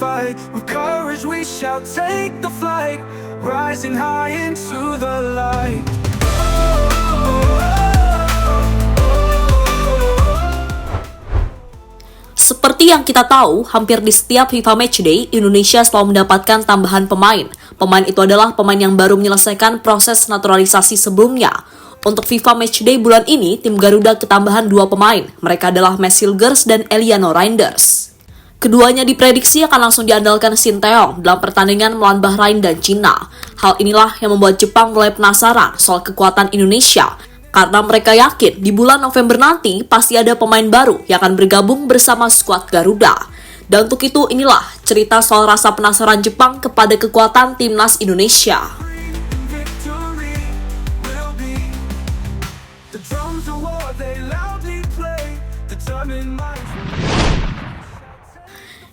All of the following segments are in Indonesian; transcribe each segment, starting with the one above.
fight. With courage we shall take the flight, rising high into the light. Seperti yang kita tahu, hampir di setiap FIFA Matchday, Indonesia selalu mendapatkan tambahan pemain. Pemain itu adalah pemain yang baru menyelesaikan proses naturalisasi sebelumnya. Untuk FIFA Matchday bulan ini, tim Garuda ketambahan 2 pemain. Mereka adalah Mads Hilgers dan Eliano Reinders. Keduanya diprediksi akan langsung diandalkan Sinteyong dalam pertandingan melawan Bahrain dan Cina. Hal inilah yang membuat Jepang mulai penasaran soal kekuatan Indonesia, karena mereka yakin di bulan November nanti pasti ada pemain baru yang akan bergabung bersama skuad Garuda. Dan untuk itu inilah cerita soal rasa penasaran Jepang kepada kekuatan timnas Indonesia.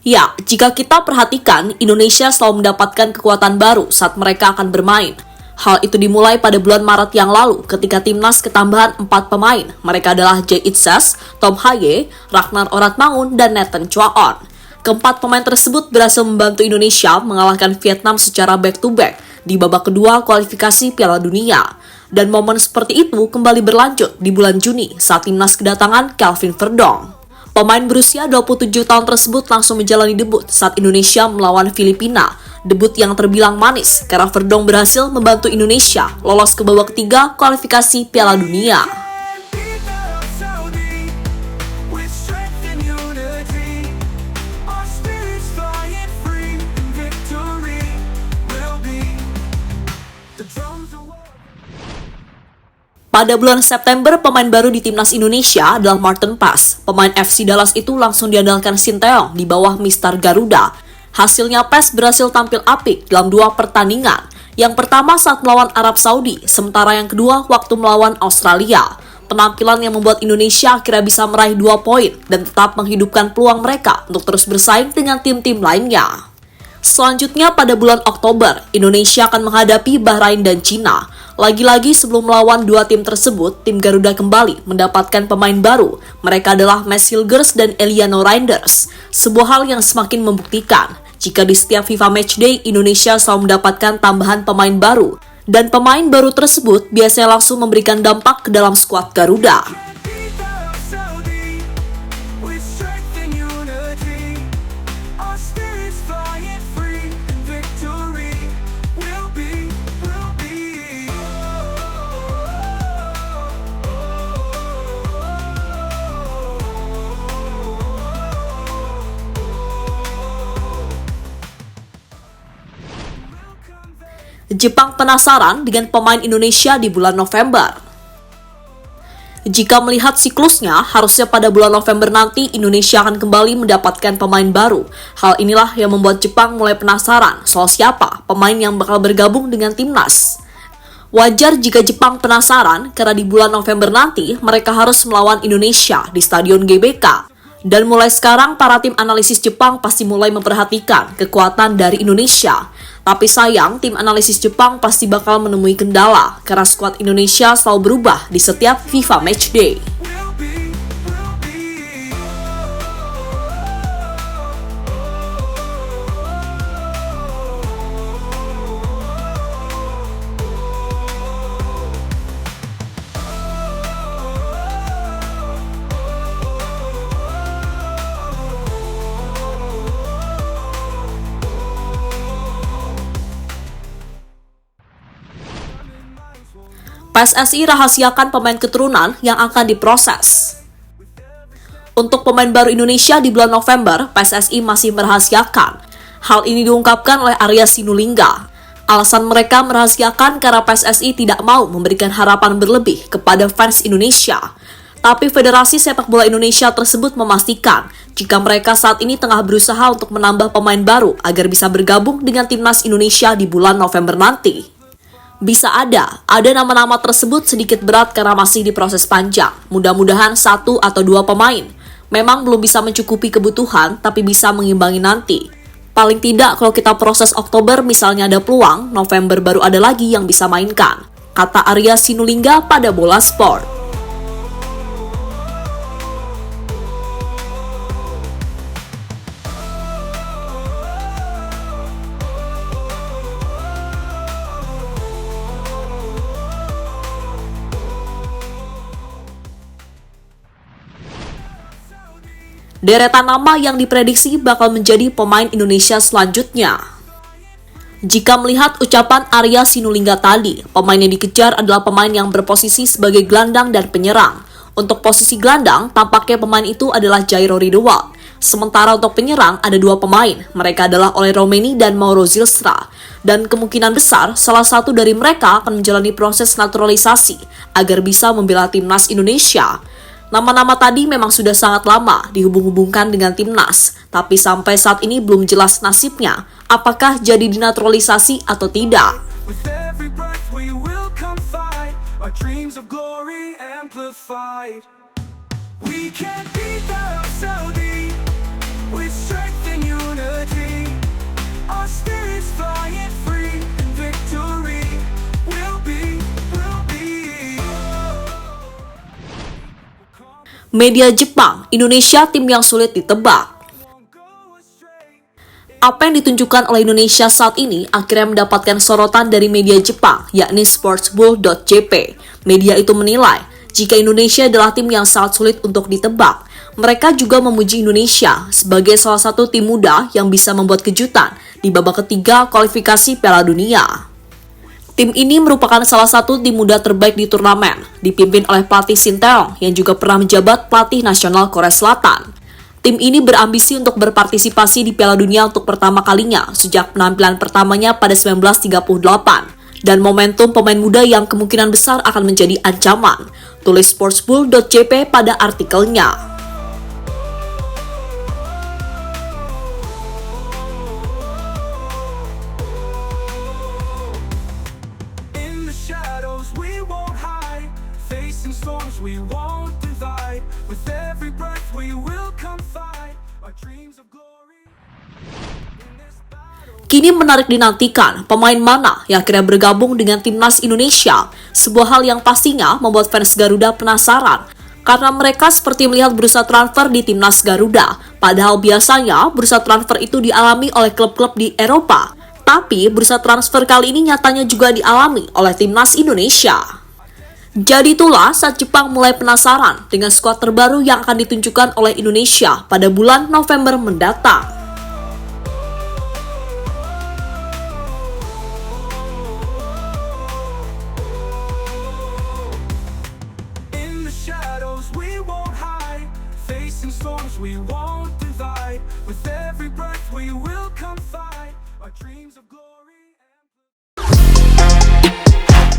Ya, jika kita perhatikan, Indonesia selalu mendapatkan kekuatan baru saat mereka akan bermain. Hal itu dimulai pada bulan Maret yang lalu ketika timnas ketambahan 4 pemain. Mereka adalah Jay Itzes, Tom Haye, Ragnar Oratmangun, dan Nathan Chua-on. Keempat pemain tersebut berhasil membantu Indonesia mengalahkan Vietnam secara back-to-back di babak kedua kualifikasi Piala Dunia. Dan momen seperti itu kembali berlanjut di bulan Juni saat timnas kedatangan Kelvin Verdong. Pemain berusia 27 tahun tersebut langsung menjalani debut saat Indonesia melawan Filipina. Debut yang terbilang manis karena Verdong berhasil membantu Indonesia lolos ke babak ketiga kualifikasi Piala Dunia. Pada bulan September, pemain baru di timnas Indonesia adalah Martin Paes. Pemain FC Dallas itu langsung diandalkan Sinteyong di bawah Mister Garuda. Hasilnya Paes berhasil tampil apik dalam 2 pertandingan. Yang pertama saat melawan Arab Saudi, sementara yang kedua waktu melawan Australia. Penampilan yang membuat Indonesia akhirnya bisa meraih 2 poin dan tetap menghidupkan peluang mereka untuk terus bersaing dengan tim-tim lainnya. Selanjutnya pada bulan Oktober, Indonesia akan menghadapi Bahrain dan Cina. Lagi-lagi sebelum melawan 2 tim tersebut, tim Garuda kembali mendapatkan pemain baru. Mereka adalah Mads Hilgers dan Eliano Reinders. Sebuah hal yang semakin membuktikan jika di setiap FIFA Matchday, Indonesia selalu mendapatkan tambahan pemain baru. Dan pemain baru tersebut biasanya langsung memberikan dampak ke dalam skuad Garuda. Jepang penasaran dengan pemain Indonesia di bulan November. Jika melihat siklusnya, harusnya pada bulan November nanti Indonesia akan kembali mendapatkan pemain baru. Hal inilah yang membuat Jepang mulai penasaran soal siapa pemain yang bakal bergabung dengan timnas. Wajar jika Jepang penasaran karena di bulan November nanti mereka harus melawan Indonesia di Stadion GBK. Dan mulai sekarang para tim analisis Jepang pasti mulai memperhatikan kekuatan dari Indonesia. Tapi sayang, tim analisis Jepang pasti bakal menemui kendala karena skuad Indonesia selalu berubah di setiap FIFA Matchday. PSSI rahasiakan pemain keturunan yang akan diproses. Untuk pemain baru Indonesia di bulan November, PSSI masih merahasiakan. Hal ini diungkapkan oleh Arya Sinulinga. Alasan mereka merahasiakan karena PSSI tidak mau memberikan harapan berlebih kepada fans Indonesia. Tapi Federasi Sepak Bola Indonesia tersebut memastikan jika mereka saat ini tengah berusaha untuk menambah pemain baru agar bisa bergabung dengan timnas Indonesia di bulan November nanti. Bisa ada nama-nama tersebut sedikit berat karena masih diproses panjang. Mudah-mudahan 1 atau 2 pemain. Memang belum bisa mencukupi kebutuhan, tapi bisa mengimbangi nanti. Paling tidak kalau kita proses Oktober misalnya ada peluang, November baru ada lagi yang bisa mainkan. Kata Arya Sinulinga pada Bola Sport. deretan nama yang diprediksi bakal menjadi pemain Indonesia selanjutnya. Jika melihat ucapan Arya Sinulinga tadi, pemain yang dikejar adalah pemain yang berposisi sebagai gelandang dan penyerang. Untuk posisi gelandang, tampaknya pemain itu adalah Jairo Ridowald. Sementara untuk penyerang, ada dua pemain. Mereka adalah Ole Romeni dan Mauro Zylstra. Dan kemungkinan besar, salah satu dari mereka akan menjalani proses naturalisasi agar bisa membela timnas Indonesia. Nama-nama tadi memang sudah sangat lama dihubung-hubungkan dengan timnas, tapi sampai saat ini belum jelas nasibnya, apakah jadi dinaturalisasi atau tidak. With every breath we will come fight, our dreams of glory amplified. We can't beat the Saudi with strength and unity. Our spirits flying free, victory will be. Media Jepang, Indonesia tim yang sulit ditebak. Apa yang ditunjukkan oleh Indonesia saat ini akhirnya mendapatkan sorotan dari media Jepang, yakni sportsbull.jp. Media itu menilai, jika Indonesia adalah tim yang sangat sulit untuk ditebak. Mereka juga memuji Indonesia sebagai salah satu tim muda yang bisa membuat kejutan di babak ketiga kualifikasi Piala Dunia. Tim ini merupakan salah satu tim muda terbaik di turnamen, dipimpin oleh pelatih Shin Tae-yong yang juga pernah menjabat pelatih nasional Korea Selatan. Tim ini berambisi untuk berpartisipasi di Piala Dunia untuk pertama kalinya sejak penampilan pertamanya pada 1938. Dan momentum pemain muda yang kemungkinan besar akan menjadi ancaman, tulis sportsbull.jp pada artikelnya. We won't divide. With every breath we will come fight. Our dreams of glory. Kini menarik dinantikan pemain mana yang akhirnya bergabung dengan timnas Indonesia. Sebuah hal yang pastinya membuat fans Garuda penasaran karena mereka seperti melihat bursa transfer di timnas Garuda. Padahal biasanya bursa transfer itu dialami oleh klub-klub di Eropa. Tapi bursa transfer kali ini nyatanya juga dialami oleh timnas Indonesia. Jadi itulah saat Jepang mulai penasaran dengan skuad terbaru yang akan ditunjukkan oleh Indonesia pada bulan November mendatang. In the shadows we won't hide, facing storms we won't divide. With every breath we will come fight, our dreams of glory.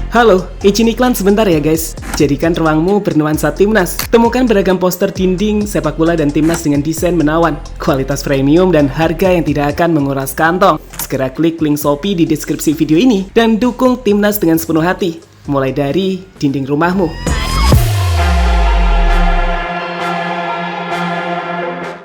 Halo, izin iklan sebentar ya guys. Jadikan ruangmu bernuansa timnas. Temukan beragam poster dinding, sepak bola dan timnas dengan desain menawan, kualitas premium dan harga yang tidak akan menguras kantong. Segera klik link Shopee di deskripsi video ini dan dukung timnas dengan sepenuh hati. Mulai dari dinding rumahmu.